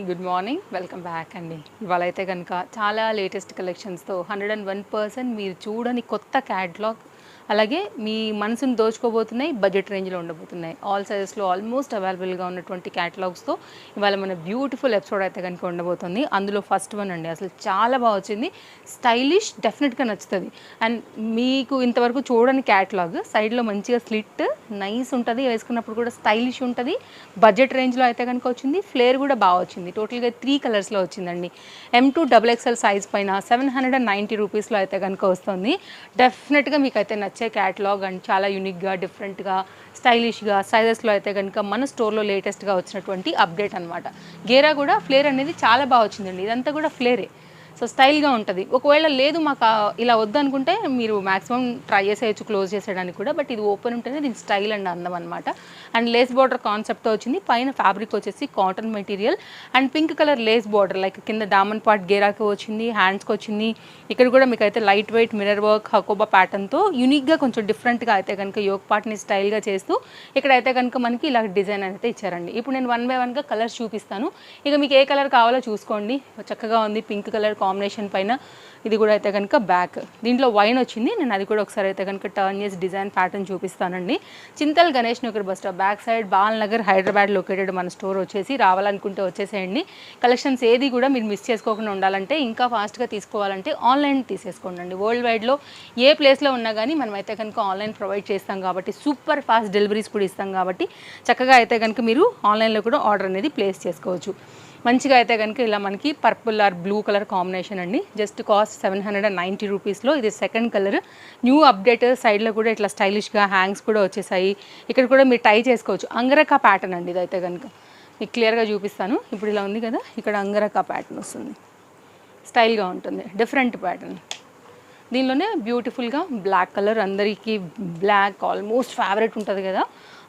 Good morning, welcome back అండి. ఇవాళ అయితే కనుక చాలా లేటెస్ట్ కలెక్షన్స్తో 101% మీరు చూడని కొత్త క్యాటలాగ్, అలాగే మీ మనసును దోచుకోబోతున్నాయి, బడ్జెట్ రేంజ్లో ఉండబోతున్నాయి. ఆల్ సైజెస్లో ఆల్మోస్ట్ అవైలబుల్గా ఉన్నటువంటి క్యాటలాగ్స్తో ఇవాళ మన బ్యూటిఫుల్ ఎపిసోడ్ అయితే కనుక ఉండబోతుంది. అందులో ఫస్ట్ వన్ అండి, అసలు చాలా బాగా వచ్చింది, స్టైలిష్, డెఫినెట్గా నచ్చుతుంది. అండ్ మీకు ఇంతవరకు చూడని క్యాటలాగ్, సైడ్లో మంచిగా స్లిట్ నైస్ ఉంటుంది, వేసుకున్నప్పుడు కూడా స్టైలిష్ ఉంటుంది. బడ్జెట్ రేంజ్లో అయితే కనుక వచ్చింది, ఫ్లేర్ కూడా బాగా వచ్చింది. టోటల్గా 3 కలర్స్లో వచ్చిందండి. M2 XXL సైజ్ పైన 790 రూపీస్లో అయితే కనుక వస్తుంది. డెఫినెట్గా మీకు అయితే నచ్చే క్యాటలాగ్ అండ్ చాలా యూనిక్గా, డిఫరెంట్గా, స్టైలిష్గా సైజెస్లో అయితే కనుక మన స్టోర్లో లేటెస్ట్గా వచ్చినటువంటి అప్డేట్ అనమాట. గేరా కూడా ఫ్లేర్ అనేది చాలా బాగా వచ్చిందండి. ఇదంతా కూడా ఫ్లేరే, సో స్టైల్గా ఉంటుంది. ఒకవేళ లేదు మాకు ఇలా వద్దనుకుంటే మీరు మ్యాక్సిమం ట్రై చేసేయచ్చు క్లోజ్ చేసేయడానికి కూడా, బట్ ఇది ఓపెన్ ఉంటేనే దీని స్టైల్ అండ్ అందం అనమాట. అండ్ లేస్ బార్డర్ కాన్సెప్ట్తో వచ్చింది. పైన ఫ్యాబ్రిక్ వచ్చేసి cotton material and pink colour lace border, like కింద డామన్ పార్ట్ గేరాకి వచ్చింది, హ్యాండ్స్కి వచ్చింది. ఇక్కడ కూడా మీకు అయితే light weight mirror work Hakoba ప్యాటర్న్తో యూనిక్గా కొంచెం డిఫరెంట్గా అయితే కనుక యోక్ పార్ట్ని స్టైల్గా చేస్తూ ఇక్కడైతే కనుక మనకి ఇలా డిజైన్ అయితే ఇచ్చారండి. ఇప్పుడు నేను 1 by 1గా కలర్స్ చూపిస్తాను. ఇక మీకు ఏ కలర్ కావాలో చూసుకోండి. చక్కగా ఉంది పింక్ కలర్ కాంబినేషన్ పైన. ఇది కూడా అయితే కనుక బ్యాక్, దీంట్లో వైన్ వచ్చింది. నేను అది కూడా ఒకసారి అయితే కనుక టర్న్ చేసి డిజైన్ ప్యాటర్న్ చూపిస్తానండి. Chintal Ganesh Nagar bus stop back side, Bal Nagar, Hyderabad located మన స్టోర్ వచ్చేసి. రావాలనుకుంటే వచ్చేసేయండి. కలెక్షన్స్ ఏది కూడా మీరు మిస్ చేసుకోకుండా ఉండాలంటే, ఇంకా ఫాస్ట్గా తీసుకోవాలంటే ఆన్లైన్ తీసేసుకోండి. వరల్డ్ వైడ్లో ఏ ప్లేస్లో ఉన్నా కానీ మనం అయితే కనుక ఆన్లైన్ ప్రొవైడ్ చేస్తాం కాబట్టి, సూపర్ ఫాస్ట్ డెలివరీస్ కూడా ఇస్తాం కాబట్టి చక్కగా అయితే కనుక మీరు ఆన్లైన్లో కూడా ఆర్డర్ అనేది ప్లేస్ చేసుకోవచ్చు. మంచిగా అయితే కనుక ఇలా మనకి purple or blue colour combination అండి. జస్ట్ కాస్ట్ 790 రూపీస్లో. ఇది సెకండ్ కలర్, న్యూ అప్డేట్. సైడ్లో కూడా ఇట్లా స్టైలిష్గా హ్యాంగ్స్ కూడా వచ్చేసాయి. ఇక్కడ కూడా మీరు టై చేసుకోవచ్చు. అంగరకా ప్యాటర్న్ అండి ఇదైతే కనుక. మీకు క్లియర్గా చూపిస్తాను. ఇప్పుడు ఇలా ఉంది కదా, ఇక్కడ అంగరకా ప్యాటర్న్ వస్తుంది, స్టైల్గా ఉంటుంది, డిఫరెంట్ ప్యాటర్న్. దీనిలోనే బ్యూటిఫుల్గా బ్లాక్ కలర్, అందరికీ బ్లాక్ ఆల్మోస్ట్ ఫేవరెట్ ఉంటుంది కదా,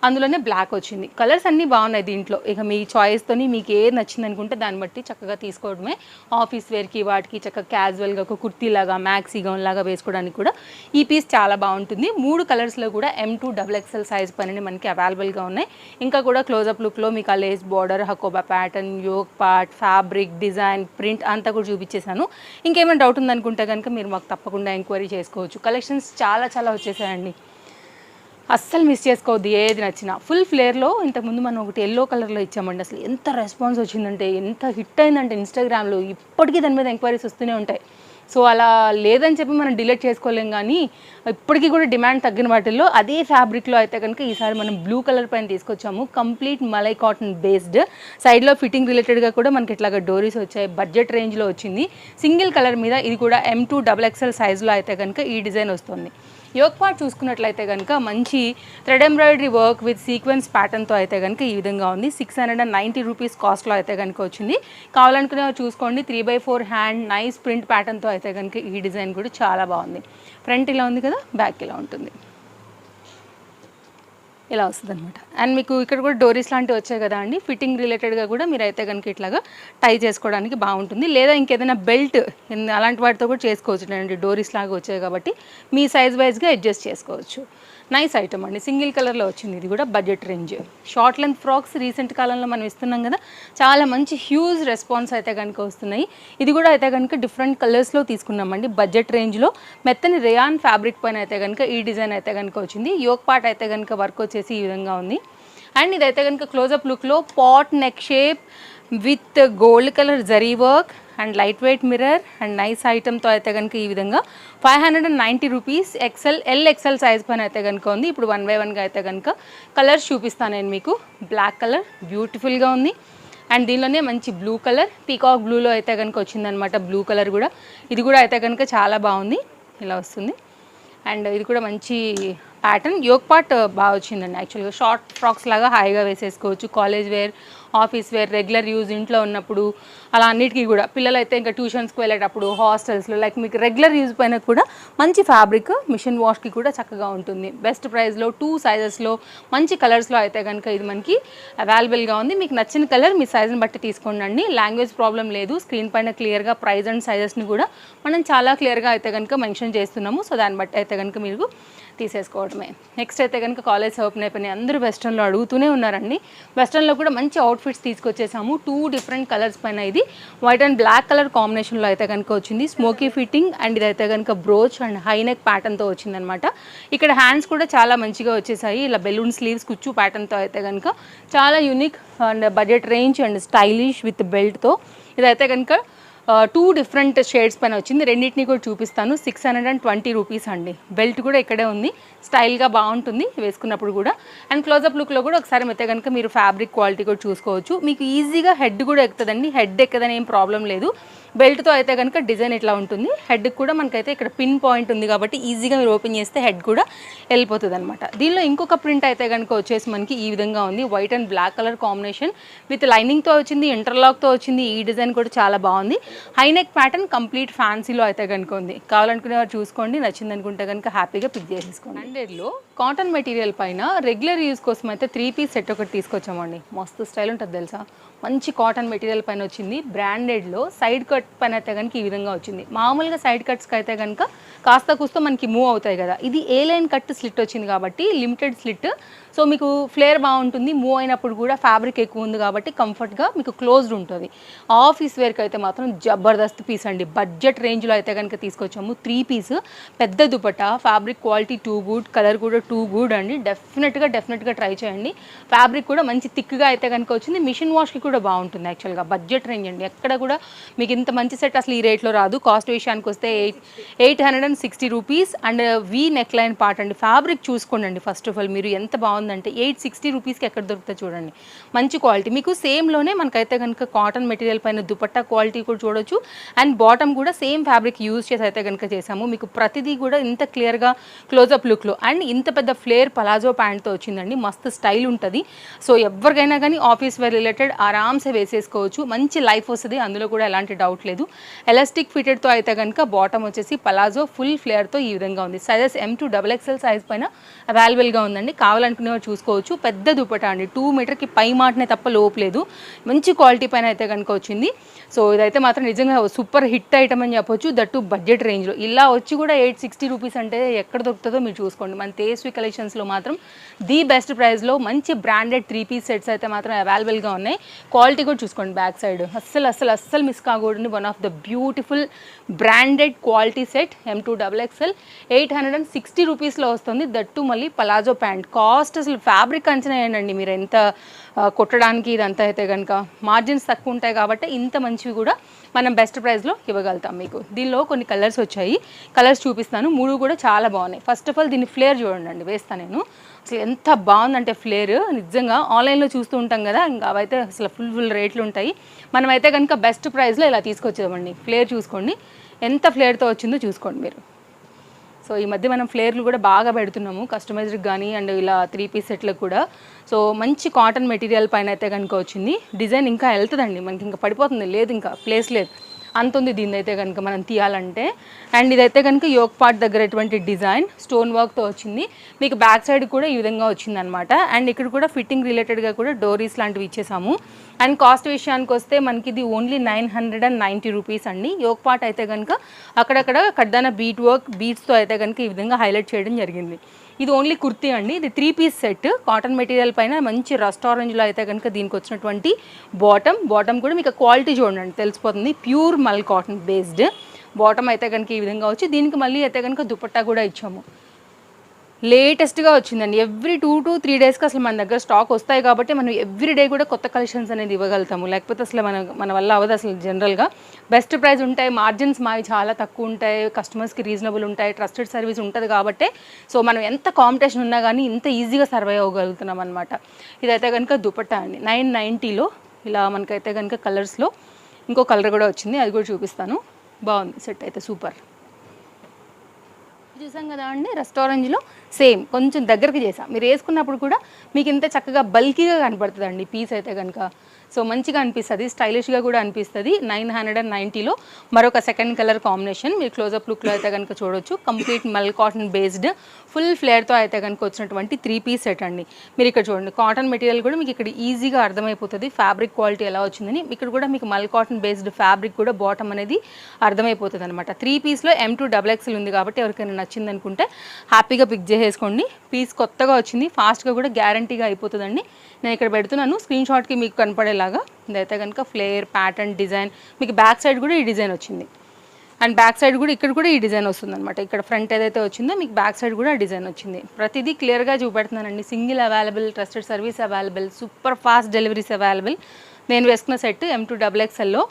అందులోనే బ్లాక్ వచ్చింది. కలర్స్ అన్నీ బాగున్నాయి దీంట్లో. ఇక మీ చాయిస్తోని మీకు ఏది నచ్చింది అనుకుంటే దాన్ని బట్టి చక్కగా తీసుకోవడమే. ఆఫీస్ వేర్కి వాటికి చక్కగా క్యాజువల్గా ఒక కుర్తీలాగా, మ్యాక్సీ గౌన్ లాగా వేసుకోవడానికి కూడా ఈ పీస్ చాలా బాగుంటుంది. 3 కలర్స్లో కూడా M2 XXL సైజ్ పైన మనకి అవైలబుల్గా ఉన్నాయి. ఇంకా కూడా క్లోజప్ లుక్లో మీకు ఆ lace border, Hakoba pattern, yoke part, fabric, design, print అంతా కూడా చూపించేశాను. ఇంకేమైనా డౌట్ ఉందనుకుంటే కనుక మీరు మాకు తప్పకుండా ఎంక్వైరీ చేసుకోవచ్చు. కలెక్షన్స్ చాలా చాలా వచ్చేసాయండి, అస్సలు మిస్ చేసుకోవద్దు. ఏది నచ్చినా ఫుల్ ఫ్లేర్లో. ఇంతకుముందు మనం ఒకటి ఎల్లో కలర్లో ఇచ్చామండి. అసలు ఎంత రెస్పాన్స్ వచ్చిందంటే, ఎంత హిట్ అయిందంటే ఇన్స్టాగ్రామ్లో. ఇప్పటికీ దాని మీద ఎంక్వైరీస్ వస్తూనే ఉంటాయి. సో అలా లేదని చెప్పి మనం డిలీట్ చేసుకోలేం, కానీ ఇప్పటికీ కూడా డిమాండ్ తగ్గిన వాటిల్లో అదే ఫ్యాబ్రిక్లో అయితే కనుక ఈసారి మనం బ్లూ కలర్ పైన తీసుకొచ్చాము. కంప్లీట్ మలై కాటన్ బేస్డ్, సైడ్లో ఫిట్టింగ్ రిలేటెడ్గా కూడా మనకి ఇట్లాగా డోరీస్ వచ్చాయి. బడ్జెట్ రేంజ్లో వచ్చింది. సింగిల్ కలర్ మీద ఇది కూడా M2 XXL సైజులో అయితే కనుక ఈ డిజైన్ వస్తుంది. యోక్ పార్ట్ చూసుకున్నట్లయితే కనుక మంచి thread embroidery work with sequence ప్యాటర్న్తో అయితే కనుక ఈ విధంగా ఉంది. 690 రూపీస్ కాస్ట్లో అయితే కనుక వచ్చింది. కావాలనుకునే చూసుకోండి. 3/4 హ్యాండ్ నైస్ ప్రింట్ ప్యాటర్న్తో అయితే కనుక ఈ డిజైన్ కూడా చాలా బాగుంది. ఫ్రంట్ ఇలా ఉంది కదా, బ్యాక్ ఇలా ఉంటుంది, ఇలా వస్తుంది అనమాట. అండ్ మీకు ఇక్కడ కూడా డోరీస్ లాంటివి వచ్చాయి కదా అండి, ఫిట్టింగ్ రిలేటెడ్గా కూడా మీరు అయితే కనుక ఇట్లాగా టై చేసుకోవడానికి బాగుంటుంది. లేదా ఇంకేదైనా బెల్ట్ అలాంటి వాటితో కూడా చేసుకోవచ్చు అండి. డోరీస్ లాగా వచ్చాయి కాబట్టి మీ సైజ్ వైజ్గా అడ్జస్ట్ చేసుకోవచ్చు. నైస్ ఐటమ్ అండి, సింగిల్ కలర్లో వచ్చింది. ఇది కూడా budget range. Short length frocks recent కాలంలో మనం ఇస్తున్నాం కదా, చాలా మంచి హ్యూజ్ రెస్పాన్స్ అయితే కనుక వస్తున్నాయి. ఇది కూడా అయితే కనుక డిఫరెంట్ కలర్స్లో తీసుకున్నామండి. బడ్జెట్ రేంజ్లో మెత్తని రేయాన్ ఫ్యాబ్రిక్ పైన అయితే కనుక ఈ డిజైన్ అయితే కనుక వచ్చింది. యోక్ పార్ట్ అయితే కనుక వర్క్ వచ్చేసి ఈ విధంగా ఉంది. అండ్ ఇదైతే కనుక క్లోజప్ లుక్లో pot neck shape with gold colour zari work and light weight mirror and nice ఐటమ్తో అయితే కనుక ఈ విధంగా 590 రూపీస్. LXL సైజ్ పైన అయితే కనుక ఉంది. ఇప్పుడు 1 by 1గా అయితే కనుక కలర్స్ చూపిస్తాను నేను మీకు. బ్లాక్ కలర్ బ్యూటిఫుల్గా ఉంది. అండ్ దీనిలోనే మంచి బ్లూ కలర్, పీకాక్ బ్లూలో అయితే కనుక వచ్చిందనమాట. బ్లూ కలర్ కూడా, ఇది కూడా అయితే కనుక చాలా బాగుంది, ఇలా వస్తుంది. అండ్ ఇది కూడా మంచి ప్యాటర్న్. యోక్ పార్ట్ బాగా వచ్చిందండి. యాక్చువల్గా షార్ట్ ఫ్రాక్స్ లాగా హాయిగా వేసేసుకోవచ్చు. College wear, office wear, regular use ఇంట్లో ఉన్నప్పుడు అలా అన్నిటికీ కూడా. పిల్లలు అయితే ఇంకా ట్యూషన్స్కి వెళ్ళేటప్పుడు, హాస్టల్స్లో, లైక్ మీకు రెగ్యులర్ యూజ్ పైన కూడా మంచి ఫ్యాబ్రిక్, మిషన్ వాష్కి కూడా చక్కగా ఉంటుంది. బెస్ట్ ప్రైస్లో 2 సైజెస్లో మంచి కలర్స్లో అయితే కనుక ఇది మనకి అవైలబుల్గా ఉంది. మీకు నచ్చిన కలర్ మీ సైజుని బట్టి తీసుకోండి. లాంగ్వేజ్ ప్రాబ్లం లేదు. స్క్రీన్ పైన క్లియర్గా ప్రైస్ అండ్ సైజెస్ని కూడా మనం చాలా క్లియర్గా అయితే కనుక మెన్షన్ చేస్తున్నాము. సో దాన్ని బట్టి అయితే కనుక మీరు తీసేసుకోవడమే. నెక్స్ట్ అయితే కనుక కాలేజ్ ఓపెన్ అయిపోయినాయి, అందరూ వెస్ట్రన్లో అడుగుతూనే ఉన్నారండి. వెస్ట్రన్లో కూడా మంచి అవుట్ఫిట్స్ తీసుకొచ్చేసాము. 2 డిఫరెంట్ కలర్స్ పైన ఇది వైట్ అండ్ బ్లాక్ కలర్ కాంబినేషన్లో అయితే కనుక వచ్చింది. స్మోకీ ఫిట్టింగ్ అండ్ ఇదైతే కనుక బ్రోచ్ అండ్ హై నెక్ ప్యాటర్న్తో వచ్చిందనమాట. ఇక్కడ హ్యాండ్స్ కూడా చాలా మంచిగా వచ్చేసాయి, ఇలా బెలూన్ స్లీవ్స్ కుచ్చు ప్యాటర్న్తో అయితే కనుక చాలా unique and budget range and stylish with బెల్ట్తో. ఇదైతే కనుక 2 డిఫరెంట్ షేడ్స్ పైన వచ్చింది. రెండింటిని కూడా చూపిస్తాను. 620 రూపీస్ అండి. బెల్ట్ కూడా ఇక్కడే ఉంది, స్టైల్గా బాగుంటుంది వేసుకున్నప్పుడు కూడా. అండ్ క్లోజప్ లుక్లో కూడా ఒకసారి అయితే కనుక మీరు ఫ్యాబ్రిక్ క్వాలిటీ కూడా చూసుకోవచ్చు. మీకు ఈజీగా హెడ్ కూడా ఎక్కుతుందండి, హెడ్ ఎక్కదని ఏం ప్రాబ్లం లేదు. బెల్ట్తో అయితే కనుక డిజైన్ ఇట్లా ఉంటుంది. హెడ్కి కూడా మనకైతే ఇక్కడ పిన్ పాయింట్ ఉంది కాబట్టి ఈజీగా మీరు ఓపెన్ చేస్తే హెడ్ కూడా వెళ్ళిపోతుంది అనమాట. దీనిలో ఇంకొక ప్రింట్ అయితే కనుక వచ్చేసి మనకి ఈ విధంగా ఉంది. White and black colour combination with లైనింగ్తో వచ్చింది, ఇంటర్లాక్తో వచ్చింది. ఈ డిజైన్ కూడా చాలా బాగుంది. హైనెక్ ప్యాటర్న్ కంప్లీట్ ఫ్యాన్సీలో అయితే కనుక ఉంది. కావాలనుకునే వారు చూసుకోండి, నచ్చింది అనుకుంటే కనుక హ్యాపీగా పిక్ చేసేసుకోండి. 100లో కాటన్ మెటీరియల్ పైన రెగ్యులర్ యూస్ కోసం అయితే 3 పీస్ సెట్ ఒకటి తీసుకొచ్చామండి. మస్తు స్టైల్ ఉంటుంది తెలుసా. మంచి కాటన్ మెటీరియల్ పైన వచ్చింది. బ్రాండెడ్లో సైడ్ కట్ పైన అయితే కనుక ఈ విధంగా వచ్చింది. మామూలుగా సైడ్ కట్స్కి అయితే కనుక కాస్త కూస్త మనకి మూవ్ అవుతాయి కదా, ఇది ఏ లైన్ కట్ స్లిట్ వచ్చింది కాబట్టి లిమిటెడ్ స్లిట్. సో మీకు ఫ్లేర్ బాగుంటుంది, మూవ్ అయినప్పుడు కూడా ఫ్యాబ్రిక్ ఎక్కువ ఉంది కాబట్టి కంఫర్ట్గా మీకు క్లోజ్డ్ ఉంటుంది. ఆఫీస్ వేర్కి అయితే మాత్రం జబర్దస్త్ పీస్ అండి. బడ్జెట్ రేంజ్లో అయితే కనుక తీసుకొచ్చాము. 3 పీస్ పెద్ద dupatta, fabric quality 2 good, colour కూడా 2 గుడ్ అండి. డెఫినెట్గా ట్రై చేయండి. ఫ్యాబ్రిక్ కూడా మంచి థిక్గా అయితే కనుక వచ్చింది. మిషన్ వాష్కి కూడా బాగుంటుంది. యాక్చువల్గా బడ్జెట్ రేంజ్ అండి, ఎక్కడ కూడా మీకు ఇంత మంచి సెట్ అసలు ఈ రేట్లో రాదు. కాస్ట్ విషయానికి వస్తే 860 rupees and V neck line part అండి. ఫ్యాబ్రిక్ చూసుకోండి ఫస్ట్ ఆఫ్ ఆల్, మీరు ఎంత బాగుందంటే 860 రూపీస్కి ఎక్కడ దొరుకుతుంది చూడండి. మంచి క్వాలిటీ మీకు సేమ్లోనే మనకైతే కనుక కాటన్ మెటీరియల్ పైన దుపట్టా క్వాలిటీ కూడా చూడొచ్చు. అండ్ బాటమ్ కూడా సేమ్ ఫ్యాబ్రిక్ యూజ్ చేసి అయితే కనుక చేసాము. మీకు ప్రతిదీ కూడా ఇంత క్లియర్గా క్లోజప్ లుక్లో అండ్ ఇంత పెద్ద ఫ్లేర్ పలాజో ప్యాంట్తో వచ్చిందండి. మస్తు స్టైల్ ఉంటుంది. సో ఎవరికైనా కానీ ఆఫీస్ వేర్ రిలేటెడ్ ఆరామ్సే వేసేసుకోవచ్చు. మంచి లైఫ్ వస్తుంది, అందులో కూడా ఎలాంటి డౌట్ లేదు. ఎలాస్టిక్ ఫిటెడ్తో అయితే కనుక బాటమ్ వచ్చేసి పలాజో ఫుల్ ఫ్లేర్తో ఈ విధంగా ఉంది. Sizes M to XXL size పైన అవైలబుల్గా ఉందండి. కావాలనుకునే చూసుకోవచ్చు. పెద్ద దుపట్టా అండి, 2 మీటర్కి పై మాటనే తప్ప లోపలేదు. మంచి క్వాలిటీ పైన అయితే కనుక వచ్చింది. సో ఇదైతే మాత్రం నిజంగా సూపర్ హిట్ ఐటమ్ అని చెప్పొచ్చు, దట్టు బడ్జెట్ రేంజ్లో. ఇలా వచ్చి కూడా 860 రూపీస్ అంటే ఎక్కడ దొరుకుతుందో మీరు చూసుకోండి. మన తేజస్వి కలెక్షన్స్లో మాత్రం ది బెస్ట్ ప్రైస్లో మంచి బ్రాండెడ్ 3 పీస్ సెట్స్ అయితే మాత్రం అవైలబుల్గా ఉన్నాయి. క్వాలిటీ కూడా చూసుకోండి. బ్యాక్ సైడ్ అస్సలు మిస్ కాకూడదు. One of the beautiful branded quality set M to XXL 860 రూపీస్లో వస్తుంది. దట్టు మళ్ళీ పలాజో ప్యాంట్. కాస్ట్ అసలు ఫ్యాబ్రిక్ అంచనా ఏంటండి, మీరు ఎంత కొట్టడానికి ఇదంతా అయితే కనుక మార్జిన్స్ తక్కువ ఉంటాయి కాబట్టి ఇంత మంచివి కూడా మనం బెస్ట్ ప్రైస్లో ఇవ్వగలుగుతాం మీకు. దీనిలో కొన్ని కలర్స్ వచ్చాయి, కలర్స్ చూపిస్తాను. 3 కూడా చాలా బాగున్నాయి. ఫస్ట్ ఆఫ్ ఆల్ దీని ఫ్లేర్ చూడండి, వేస్తాను నేను. అసలు ఎంత బాగుందంటే ఫ్లేర్ నిజంగా ఆన్లైన్లో చూస్తూ ఉంటాం కదా, ఇంకా అవైతే అసలు ఫుల్ రేట్లు ఉంటాయి. మనమైతే కనుక బెస్ట్ ప్రైస్లో ఇలా తీసుకొచ్చామండి. ఫ్లేర్ చూసుకోండి ఎంత ఫ్లేర్తో వచ్చిందో చూసుకోండి మీరు. సో ఈ మధ్య మనం ఫ్లేర్లు కూడా బాగా పెడుతున్నాము కస్టమైజ్డ్కి కానీ అండ్ ఇలా 3 పీస్ సెట్లకు కూడా. సో మంచి కాటన్ మెటీరియల్ పైన అయితే కనుక వచ్చింది. డిజైన్ ఇంకా వెళ్తుందండి, మనకి ఇంకా పడిపోతుంది, లేదు ఇంకా ప్లేస్ లేదు, అంత ఉంది దీని అయితే కనుక మనం తీయాలంటే. అండ్ ఇదైతే కనుక యోక్ పార్ట్ దగ్గర ఎటువంటి డిజైన్ స్టోన్ వర్క్తో వచ్చింది. మీకు బ్యాక్ సైడ్ కూడా ఈ విధంగా వచ్చిందనమాట. అండ్ ఇక్కడ కూడా ఫిట్టింగ్ రిలేటెడ్గా కూడా డోరీస్ లాంటివి ఇచ్చేసాము. అండ్ కాస్ట్ విషయానికి వస్తే మనకి ఇది ఓన్లీ 990 రూపీస్ అండి. యోక్ పార్ట్ అయితే కనుక అక్కడక్కడ కడ్దాన బీట్ వర్క్ బీట్స్తో అయితే కనుక ఈ విధంగా హైలైట్ చేయడం జరిగింది. ఇది ఓన్లీ కుర్తీ అండి. ఇది 3 పీస్ సెట్ కాటన్ మెటీరియల్ పైన మంచి రస్ట్ ఆరెంజ్లో అయితే కనుక దీనికి వచ్చినటువంటి బాటమ్ కూడా మీకు క్వాలిటీ చూడండి తెలిసిపోతుంది. ప్యూర్ మల్ కాటన్ బేస్డ్ బాటమ్ అయితే కనుక ఈ విధంగా వచ్చి దీనికి మళ్ళీ అయితే కనుక దుపట్టా కూడా ఇచ్చాము. లేటెస్ట్గా వచ్చిందండి. ఎవ్రీ 2 to 3 డేస్కి అసలు మన దగ్గర స్టాక్ వస్తాయి కాబట్టి మనం ఎవ్రీ డే కూడా కొత్త కలెక్షన్స్ అనేది ఇవ్వగలుగుతాము. లేకపోతే అసలు మన వల్ల అవ్వదు. అసలు జనరల్గా బెస్ట్ ప్రైస్ ఉంటాయి, మార్జిన్స్ మావి చాలా తక్కువ ఉంటాయి, కస్టమర్స్కి రీజనబుల్ ఉంటాయి, ట్రస్టెడ్ సర్వీస్ ఉంటుంది కాబట్టి సో మనం ఎంత కాంపిటీషన్ ఉన్నా కానీ ఇంత ఈజీగా సర్వైవ్ అవ్వగలుగుతున్నాం అనమాట. ఇదైతే కనుక దుపట్టా అండి 990లో ఇలా మనకైతే కనుక కలర్స్లో ఇంకో కలర్ కూడా వచ్చింది, అది కూడా చూపిస్తాను. బాగుంది సెట్ అయితే సూపర్. చూసాం కదా అండి, రెస్టారెంట్లో సేమ్ కొంచెం దగ్గరికి చేసాం. మీరు వేసుకున్నప్పుడు కూడా మీకు ఇంత చక్కగా బల్కీగా కనపడుతుందండి పీస్ అయితే కనుక. సో మంచిగా అనిపిస్తుంది, స్టైలిష్గా కూడా అనిపిస్తుంది. 990లో మరొక సెకండ్ కలర్ కాంబినేషన్. మీరు క్లోజప్ లుక్లో అయితే కనుక చూడొచ్చు. కంప్లీట్ మల్ కాటన్ బేస్డ్ ఫుల్ ఫ్లేర్తో అయితే కనుక వచ్చినటువంటి 3 పీస్ సెట్ అండి. మీరు ఇక్కడ చూడండి, కాటన్ మెటీరియల్ కూడా మీకు ఇక్కడ ఈజీగా అర్థమైపోతుంది ఫ్యాబ్రిక్ క్వాలిటీ ఎలా వచ్చిందని. ఇక్కడ కూడా మీకు మల్ కాటన్ బేస్డ్ ఫ్యాబ్రిక్ కూడా బాటమ్ అనేది అర్థమైపోతుంది అనమాట. 3 పీస్లో M2 XXL ఉంది కాబట్టి ఎవరికైనా నచ్చింది అనుకుంటే హ్యాపీగా పిక్ చేసేసుకోండి. పీస్ కొత్తగా వచ్చింది, ఫాస్ట్గా కూడా గ్యారంటీగా అయిపోతుందండి. నేను ఇక్కడ పెడుతున్నాను స్క్రీన్ షాట్కి మీకు కనపడేలాగా. ఇదైతే కనుక ఫ్లేర్ ప్యాటర్న్ డిజైన్, మీకు బ్యాక్ సైడ్ కూడా ఈ డిజైన్ వచ్చింది. అండ్ బ్యాక్ సైడ్ కూడా ఇక్కడ కూడా ఈ డిజైన్ వస్తుంది అనమాట. ఇక్కడ ఫ్రంట్ ఏదైతే వచ్చిందో మీకు బ్యాక్ సైడ్ కూడా డిజైన్ వచ్చింది. ప్రతిదీ క్లియర్గా చూపెడుతున్నానండి. Single available, trusted service available, super fast deliveries available. నేను వేసుకున్న సెట్ M2 XXLలో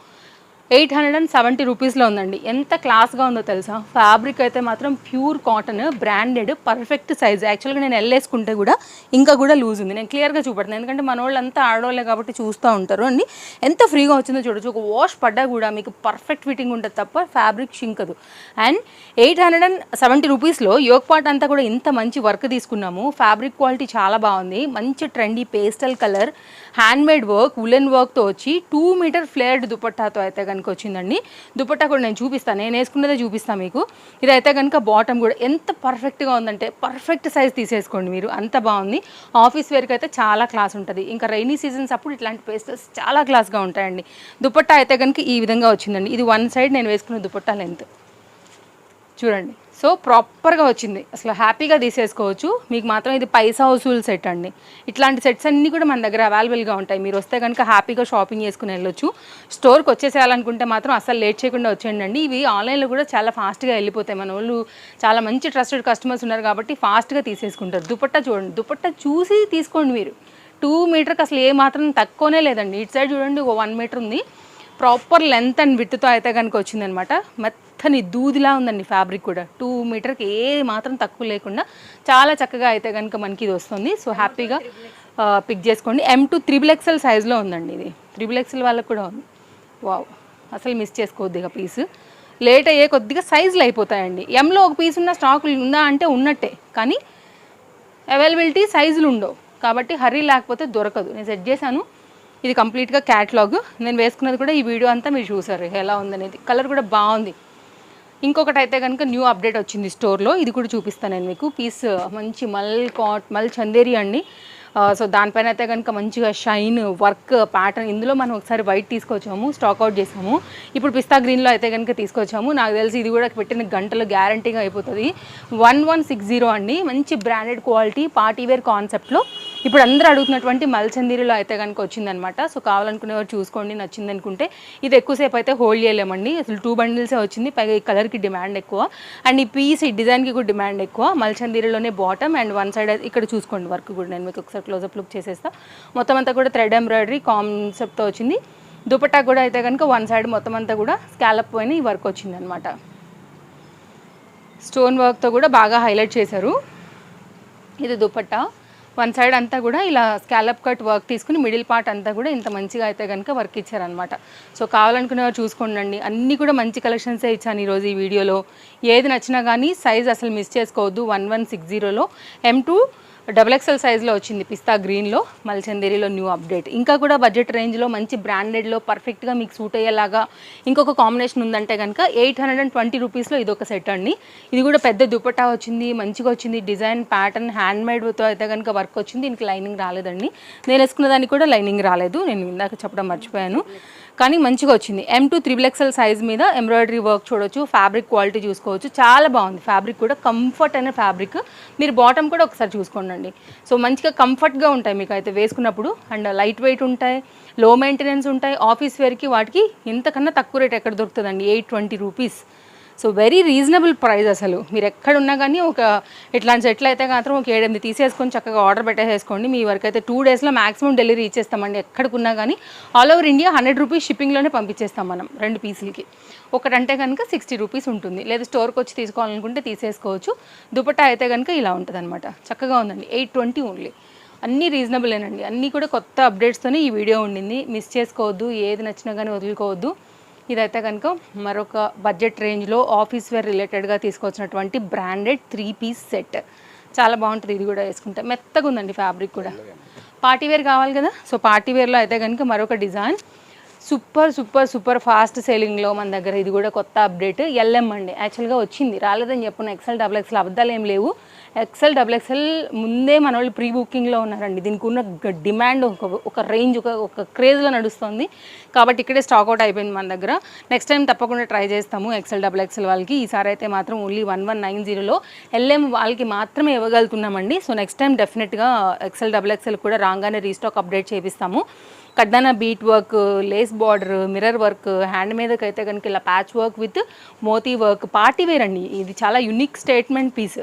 870 రూపీస్లో ఉందండి. ఎంత క్లాస్గా ఉందో తెలుసా. ఫ్యాబ్రిక్ అయితే మాత్రం pure cotton, branded, perfect size. యాక్చువల్గా నేను వేసుకుంటే కూడా ఇంకా కూడా లూజ్ ఉంది. నేను క్లియర్గా చూపెడతాను, ఎందుకంటే మన వాళ్ళు అంతా ఆడవాళ్ళే కాబట్టి చూస్తూ ఉంటారు అండి. ఎంత ఫ్రీగా వచ్చిందో చూడొచ్చు. ఒక వాష్ పడ్డా కూడా మీకు పర్ఫెక్ట్ ఫిట్టింగ్ ఉంటుంది తప్ప ఫ్యాబ్రిక్ షింకదు. అండ్ 870 రూపీస్లో యోక్ పార్ట్ అంతా కూడా ఇంత మంచి వర్క్ తీసుకున్నాము. ఫ్యాబ్రిక్ క్వాలిటీ చాలా బాగుంది. మంచి trendy pastel colour, handmade work, woollen వర్క్తో వచ్చి 2 మీటర్ ఫ్లేర్డ్ దుపట్టాతో అయితే కనుక వచ్చిందండి. దుపట్టా కూడా నేను చూపిస్తాను, నేను వేసుకున్నదే చూపిస్తాను మీకు. ఇదైతే కనుక బాటమ్ కూడా ఎంత పర్ఫెక్ట్గా ఉందంటే పర్ఫెక్ట్ సైజ్ తీసేసుకోండి మీరు, అంత బాగుంది. ఆఫీస్ వేర్కి అయితే చాలా క్లాస్ ఉంటుంది. ఇంకా రైనీ సీజన్స్ అప్పుడు ఇట్లాంటి పేస్టల్స్ చాలా క్లాస్గా ఉంటాయండి. దుపట్టా అయితే కనుక ఈ విధంగా వచ్చిందండి. ఇది 1 సైడ్ నేను వేసుకున్న దుపట్టా లెంత్ చూడండి. సో ప్రాపర్గా వచ్చింది, అసలు హ్యాపీగా తీసేసుకోవచ్చు. మీకు మాత్రం ఇది పైసా వసూలు సెట్ అండి. ఇట్లాంటి సెట్స్ అన్నీ కూడా మన దగ్గర అవైలబుల్గా ఉంటాయి. మీరు వస్తే కనుక హ్యాపీగా షాపింగ్ చేసుకుని వెళ్ళొచ్చు. స్టోర్కి వచ్చేసేయాలనుకుంటే మాత్రం అసలు లేట్ చేయకుండా వచ్చేయండి. ఇవి ఆన్లైన్లో కూడా చాలా ఫాస్ట్గా వెళ్ళిపోతాయి. మన వాళ్ళు చాలా మంచి ట్రస్టెడ్ కస్టమర్స్ ఉన్నారు కాబట్టి ఫాస్ట్గా తీసేసుకుంటారు. దుపట్టా చూడండి, దుపట్టా చూసి తీసుకోండి మీరు. 2 మీటర్కి అసలు ఏ మాత్రం తక్కువనే లేదండి. ఇటు సైడ్ చూడండి, ఒక 1 మీటర్ ఉంది. ప్రాపర్ లెంత్ అండ్ విడ్త్తో అయితే కనుక వచ్చిందనమాట. మెత్తని దూదిలా ఉందండి ఫ్యాబ్రిక్ కూడా. 2 మీటర్కి ఏ మాత్రం తక్కువ లేకుండా చాలా చక్కగా అయితే కనుక మనకి ఇది వస్తుంది. సో హ్యాపీగా పిక్ చేసుకోండి. M2 XXL సైజ్లో ఉందండి. ఇది XXL వాళ్ళకి కూడా ఉంది. వావ్, అసలు మిస్ చేసుకోవద్దు ఇక పీస్. లేట్ అయ్యే కొద్దిగా సైజులు అయిపోతాయండి. Mలో ఒక పీస్ ఉన్న స్టాక్ ఉందా అంటే ఉన్నట్టే, కానీ అవైలబిలిటీ సైజులు ఉండవు కాబట్టి హర్రీ లేకపోతే దొరకదు. నేను సెట్ చేశాను. ఇది కంప్లీట్గా క్యాటలాగ్. నేను వేసుకున్నది కూడా ఈ వీడియో అంతా మీరు చూసారు ఎలా ఉందనేది. కలర్ కూడా బాగుంది. ఇంకొకటి అయితే కనుక న్యూ అప్డేట్ వచ్చింది స్టోర్లో, ఇది కూడా చూపిస్తాను నేను మీకు. పీస్ మంచి మల్ చందేరి అండి. సో దానిపైన అయితే కనుక మంచిగా షైన్ వర్క్ ప్యాటర్న్. ఇందులో మనం ఒకసారి వైట్ తీసుకొచ్చాము, స్టాక్అవుట్ చేసాము. ఇప్పుడు పిస్తా గ్రీన్లో అయితే కనుక తీసుకొచ్చాము. నాకు తెలిసి ఇది కూడా పెట్టిన గంటలు గ్యారంటీగా అయిపోతుంది. 1160 అండి. మంచి బ్రాండెడ్ క్వాలిటీ పార్టీవేర్ కాన్సెప్ట్లో ఇప్పుడు అందరూ అడుగుతున్నటువంటి మల్చందీరిలో అయితే కనుక వచ్చిందనమాట. సో కావాలనుకునేవారు చూసుకోండి, నచ్చింది అనుకుంటే. ఇది ఎక్కువసేపు అయితే హోల్డ్ చేయలేమండి, అసలు 2 బండిల్సే వచ్చింది. పైగా ఈ కలర్కి డిమాండ్ ఎక్కువ అండ్ ఈ పీస్ ఈ డిజైన్కి కూడా డిమాండ్ ఎక్కువ. మల్చందీరిలోనే బాటమ్ అండ్ 1 సైడ్ ఇక్కడ చూసుకోండి వర్క్ కూడా. నేను మీకు ఒకసారి క్లోజప్ లుక్ చేసేస్తా. మొత్తం అంతా కూడా థ్రెడ్ ఎంబ్రాయిడరీ కాన్సెప్ట్తో వచ్చింది. దుపట్టా కూడా అయితే కనుక 1 సైడ్ మొత్తం అంతా కూడా స్కాలప్ పైన ఈ వర్క్ వచ్చింది అనమాట. స్టోన్ వర్క్తో కూడా బాగా హైలైట్ చేశారు. ఇది దుపట్టా. 1 సైడ్ అంతా కూడా ఇలా స్కాలప్ కట్ వర్క్ తీసుకుని మిడిల్ పార్ట్ అంతా కూడా ఇంత మంచిగా అయితే కనుక వర్క్ ఇచ్చారనమాట. సో కావాలనుకునేవారు చూసుకోండి. అన్నీ కూడా మంచి కలెక్షన్సే ఇచ్చాను ఈరోజు ఈ వీడియోలో. ఏది నచ్చినా కానీ సైజ్ అసలు మిస్ చేసుకోవద్దు. 1160లో M2 XXL సైజ్లో వచ్చింది పిస్తా గ్రీన్లో, మల్చందేరిలో న్యూ అప్డేట్. ఇంకా కూడా బడ్జెట్ రేంజ్లో మంచి బ్రాండెడ్లో పర్ఫెక్ట్గా మీకు సూట్ అయ్యేలాగా ఇంకొక కాంబినేషన్ ఉందంటే కనుక 820 రూపీస్లో ఇదొక సెట్ అండి. ఇది కూడా పెద్ద దుపట్టా వచ్చింది, మంచిగా వచ్చింది. డిజైన్ ప్యాటర్న్ హ్యాండ్మేడ్తో అయితే కనుక వర్క్ వచ్చింది. దీనికి లైనింగ్ రాలేదండి. నేను వేసుకున్న దానికి కూడా లైనింగ్ రాలేదు, నేను ఇందాక చెప్పడం మర్చిపోయాను. కానీ మంచిగా వచ్చింది. M2 XXL సైజ్ మీద ఎంబ్రాయిడరీ వర్క్ చూడొచ్చు. ఫ్యాబ్రిక్ క్వాలిటీ చూసుకోవచ్చు, చాలా బాగుంది. ఫ్యాబ్రిక్ కూడా కంఫర్ట్ అనే ఫ్యాబ్రిక్. మీరు బాటమ్ కూడా ఒకసారి చూసుకోండి. సో మంచిగా కంఫర్ట్గా ఉంటాయి మీకు అయితే వేసుకున్నప్పుడు. అండ్ లైట్ వెయిట్ ఉంటాయి, లో మెయింటెనెన్స్ ఉంటాయి. ఆఫీస్ వేర్కి వాటికి ఇంతకన్నా తక్కువ రేట్ ఎక్కడ దొరుకుతుందండి. 820 rupees. So very reasonable price. అసలు మీరు ఎక్కడున్నా కానీ ఒక ఇట్లాంటి సెట్లు అయితే మాత్రం ఒక 7-8 తీసేసుకొని చక్కగా ఆర్డర్ పెట్టేసుకోండి. మీ వరకు అయితే 2 డేస్లో మాక్సిమం డెలివరీ ఇచ్చేస్తామండి. ఎక్కడికున్నా కానీ ఆల్ ఓవర్ ఇండియా 100 రూపీస్ షిప్పింగ్లోనే పంపించేస్తాం మనం 2 పీసులకి. ఒకటంటే కనుక 60 రూపీస్ ఉంటుంది. లేదా స్టోర్కి వచ్చి తీసుకోవాలనుకుంటే తీసేసుకోవచ్చు. దుపట్టా అయితే కనుక ఇలా ఉంటుంది అనమాట. చక్కగా ఉందండి. 820 ఓన్లీ. అన్నీ రీజనబులేనండి. అన్నీ కూడా కొత్త అప్డేట్స్తోనే ఈ వీడియో ఉండింది. మిస్ చేసుకోవద్దు, ఏది నచ్చినా కానీ వదులుకోవద్దు. ఇదైతే కనుక మరొక బడ్జెట్ రేంజ్లో ఆఫీస్ వేర్ రిలేటెడ్గా తీసుకొచ్చినటువంటి బ్రాండెడ్ 3 పీస్ సెట్. చాలా బాగుంటుంది. ఇది కూడా వేసుకుంటే మెత్తగా ఉందండి ఫ్యాబ్రిక్ కూడా. పార్టీ వేర్ కావాలి కదా, సో పార్టీ వేర్లో అయితే కనుక మరొక design super super super fast సేలింగ్లో మన దగ్గర. ఇది కూడా కొత్త అప్డేట్. ఎల్ఎం అండి, యాక్చువల్గా వచ్చింది, రాలేదని చెప్పిన. ఎక్సెల్ డబుల్ ఎక్సెల్ అబద్ధాలు ఏం లేవు. ఎక్సెల్ డబుల్ ఎక్సెల్ ముందే మన వాళ్ళు ప్రీ బుకింగ్లో ఉన్నారండి. దీనికి ఉన్న డిమాండ్ ఒక రేంజ్, ఒక క్రేజ్లో నడుస్తుంది కాబట్టి ఇక్కడే స్టాక్ అవుట్ అయిపోయింది మన దగ్గర. నెక్స్ట్ టైం తప్పకుండా ట్రై చేస్తాము ఎక్సెల్ డబుల్ ఎక్సెల్ వాళ్ళకి. ఈసారి అయితే మాత్రం ఓన్లీ 1190లో ఎల్ఎం వాళ్ళకి మాత్రమే ఇవ్వగలుగుతున్నామండి. సో నెక్స్ట్ టైం డెఫినెట్గా ఎక్సెల్ డబుల్ ఎక్సెల్ కూడా రాగానే రీస్టాక్ అప్డేట్ చేపిస్తాము. కడ్డాన bead work, lace border, mirror work, hand మీదకి అయితే కనుక ఇలా ప్యాచ్ వర్క్ విత్ మోతీ వర్క్, పార్టీ వేర్ అండి. ఇది చాలా యునిక్ స్టేట్మెంట్ పీస్,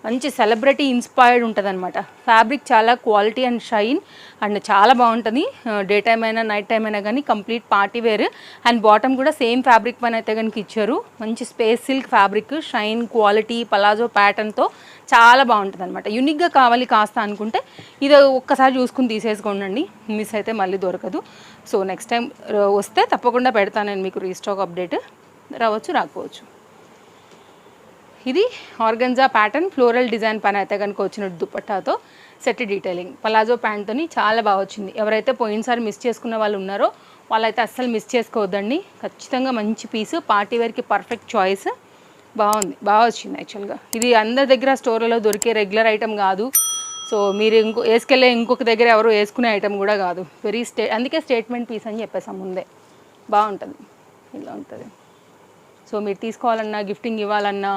మంచి సెలబ్రిటీ ఇన్స్పైర్డ్ ఉంటుంది అనమాట. ఫ్యాబ్రిక్ చాలా క్వాలిటీ అండ్ షైన్ అండ్ చాలా బాగుంటుంది. డే టైం అయినా నైట్ టైం అయినా కానీ complete party wear. And bottom కూడా సేమ్ ఫ్యాబ్రిక్ పైన అయితే కనుక ఇచ్చారు. మంచి space silk fabric, shine, quality, palazzo ప్యాటర్న్తో చాలా బాగుంటుంది అనమాట. యూనిక్గా కావాలి కాస్త అనుకుంటే ఇది ఒక్కసారి చూసుకుని తీసేసుకోండి, మిస్ అయితే మళ్ళీ దొరకదు. సో నెక్స్ట్ టైం వస్తే తప్పకుండా పెడతాను నేను మీకు రీస్టాక్ అప్డేట్. రావచ్చు, రాకపోవచ్చు. ఇది ఆర్గంజా ప్యాటర్న్ ఫ్లోరల్ డిజైన్ పైన అయితే కనుక వచ్చిన దుపట్టాతో సెట్ డీటెయిలింగ్, పలాజో ప్యాంట్తోని చాలా బాగా వచ్చింది. ఎవరైతే పోయినసారి మిస్ చేసుకున్న వాళ్ళు ఉన్నారో వాళ్ళైతే అస్సలు మిస్ చేసుకోవద్దండి. ఖచ్చితంగా మంచి పీసు, పార్టీ వేర్కి పర్ఫెక్ట్ చాయిస్. బాగుంది, బాగా వచ్చింది. యాక్చువల్గా ఇది అందరి దగ్గర స్టోర్లలో దొరికే రెగ్యులర్ ఐటమ్ కాదు. సో మీరు వేసుకెళ్ళే ఇంకొక దగ్గర ఎవరు వేసుకునే ఐటమ్ కూడా కాదు. అందుకే స్టేట్మెంట్ పీస్ అని చెప్పేసాం ముందే. బాగుంటుంది, ఇలా ఉంటుంది. సో మీరు తీసుకోవాలన్నా, గిఫ్టింగ్ ఇవ్వాలన్నా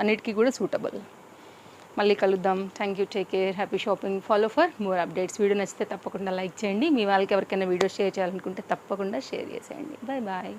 అన్నిటికీ కూడా సూటబుల్. మళ్ళీ కలుద్దాం. Thank you, take care, happy shopping. Follow for more updates. Video నచ్చితే తప్పకుండా లైక్ చేయండి. మీ వాళ్ళకి ఎవరికైనా వీడియో షేర్ చేయాలనుకుంటే తప్పకుండా షేర్ చేసేయండి. Bye bye.